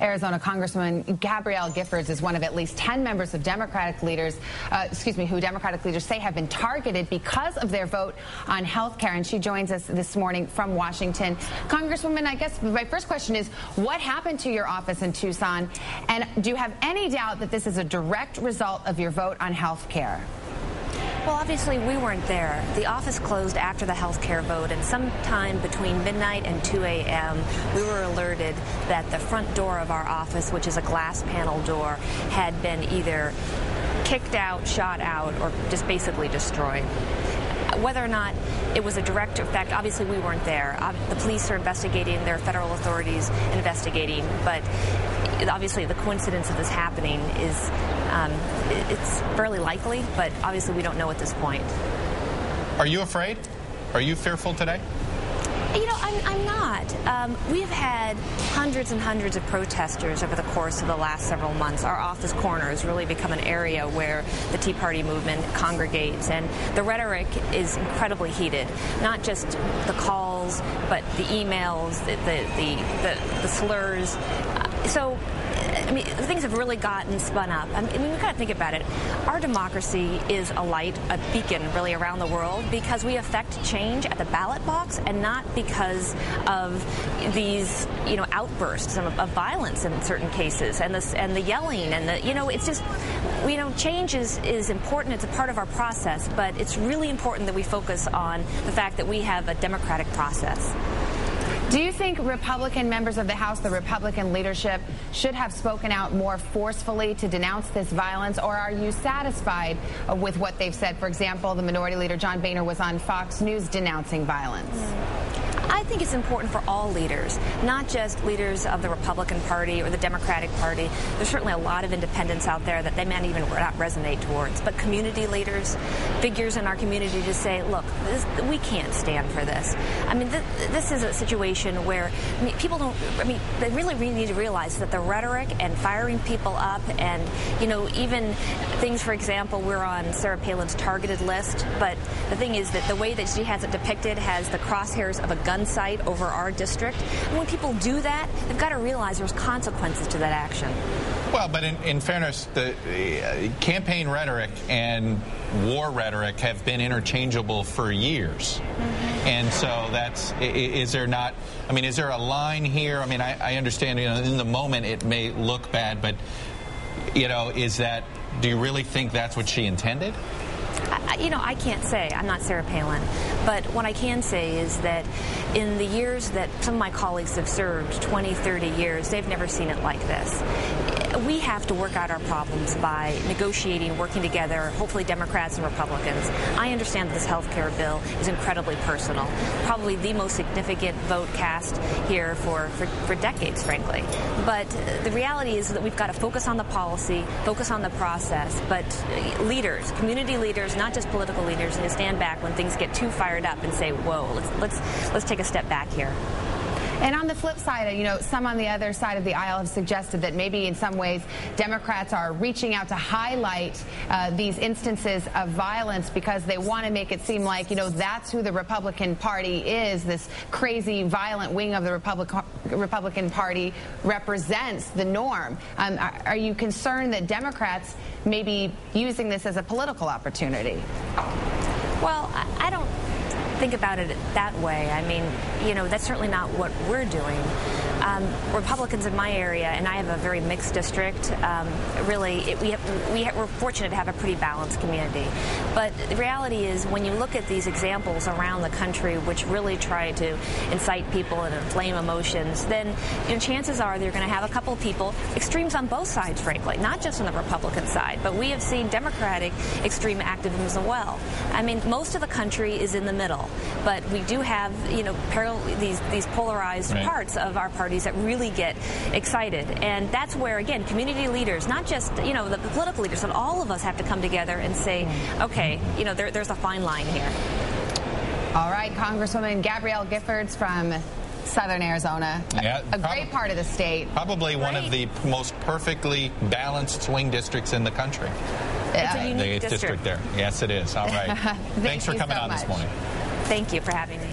Arizona Congresswoman Gabrielle Giffords is one of at least 10 members of Democratic leaders, who Democratic leaders say have been targeted because of their vote on health care. And she joins us this morning from Washington. Congresswoman, I guess my first question is, what happened to your office in Tucson? And do you have any doubt that this is a direct result of your vote on health care? Well, obviously, we weren't there. The office closed after the health care vote, and sometime between midnight and 2 a.m., we were alerted that the front door of our office, which is a glass panel door, had been either kicked out, shot out, or just basically destroyed. Whether or not it was a direct effect, obviously we weren't there. The police are investigating, there are federal authorities investigating, but obviously the coincidence of this happening is, it's fairly likely, but obviously we don't know at this point. Are you afraid? Are you fearful today? You know, I'm not. We've had hundreds and hundreds of protesters over the course of the last several months. Our office corner has really become an area where the Tea Party movement congregates, and the rhetoric is incredibly heated. Not just the calls, but the emails, the slurs. So, I mean, things have really gotten spun up. I mean, we've got to think about it. Our democracy is a light, a beacon, really, around the world because we affect change at the ballot box and not because of these, outbursts of violence in certain cases and the yelling and it's just, change is important. It's a part of our process, but it's really important that we focus on the fact that we have a democratic process. Do you think Republican members of the House, the Republican leadership, should have spoken out more forcefully to denounce this violence, or are you satisfied with what they've said? For example, the Minority Leader John Boehner was on Fox News denouncing violence. I think it's important for all leaders, not just leaders of the Republican Party or the Democratic Party. There's certainly a lot of independents out there that they might even not resonate towards, but community leaders, figures in our community to say, look, we can't stand for this. I mean, this is a situation where they really need to realize that the rhetoric and firing people up and, even things, for example, we're on Sarah Palin's targeted list, but the thing is that the way that she has it depicted has the crosshairs of a gun sight over our district. And when people do that, they've got to realize there's consequences to that action. Well, but in fairness, the campaign rhetoric and war rhetoric have been interchangeable for years. Mm-hmm. And so is there a line here? I mean, I understand, in the moment it may look bad, but, do you really think that's what she intended? I can't say. I'm not Sarah Palin. But what I can say is that in the years that some of my colleagues have served, 20, 30 years, they've never seen it like this. We have to work out our problems by negotiating, working together, hopefully Democrats and Republicans. I understand that this health care bill is incredibly personal, probably the most significant vote cast here for decades, frankly. But the reality is that we've got to focus on the policy, focus on the process, but leaders, community leaders, not just political leaders, need to stand back when things get too fired up and say, whoa, let's take a step back here. And on the flip side, some on the other side of the aisle have suggested that maybe in some ways Democrats are reaching out to highlight these instances of violence because they want to make it seem like, that's who the Republican Party is. This crazy, violent wing of the Republican Party represents the norm. Are you concerned that Democrats may be using this as a political opportunity? Well, I don't think about it that way. I mean, that's certainly not what we're doing. Republicans in my area, and I have a very mixed district, we're fortunate to have a pretty balanced community. But the reality is, when you look at these examples around the country which really try to incite people and inflame emotions, then chances are they're going to have a couple of people, extremes on both sides, frankly, not just on the Republican side, but we have seen Democratic extreme activism as well. I mean, most of the country is in the middle, but we do have, these polarized parts of our parties that really get excited. And that's where, again, community leaders, not just, the political leaders, but all of us have to come together and say, okay, there's a fine line here. All right, Congresswoman Gabrielle Giffords from Southern Arizona, a great part of the state. Probably one of the most perfectly balanced swing districts in the country. It's a unique district there. Yes, it is. All right. Thanks for coming on this morning. Thank you for having me.